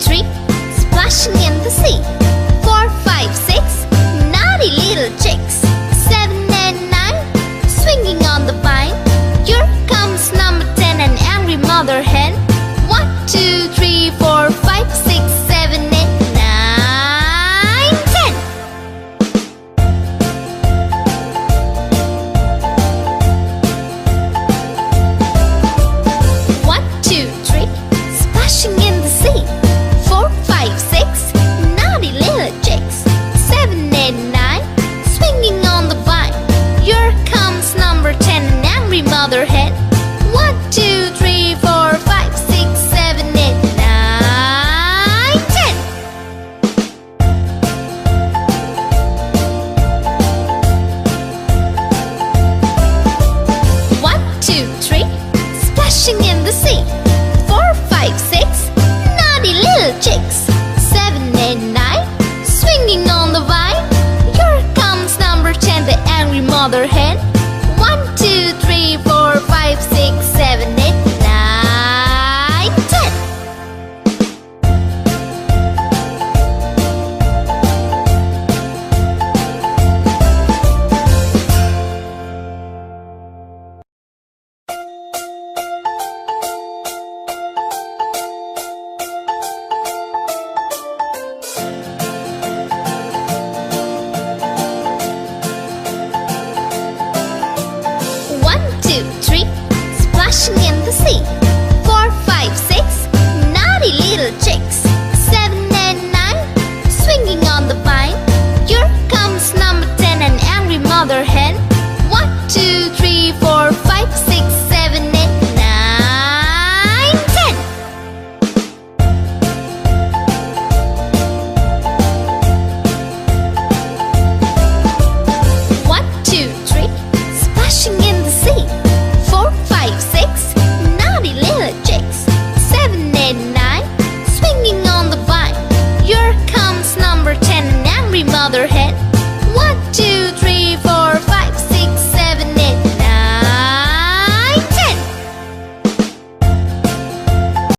three, splashing in the sea. 4, 5, 6, naughty little chicks. 7 and 9, swinging on the vine. Here comes number 10, an angry mother hen. 1, 2, 3, 4, 5, 6, 7, 8, 9, 10. 1, 2, 3, splashing in the sea. 4, 5, 6, naughty little chicks. 7, 8, 9, swinging on the vine. Here comes number 10, an angry mother hen. 1, 2, 3, 4, 5, 6, 7, 8, 9, 10. 1, 2, 3, splashing in the sea. 4, 5, 6, naughty little chicks. 7, 8, 9, swinging on the vine. Here comes number 10, the angry mother hen.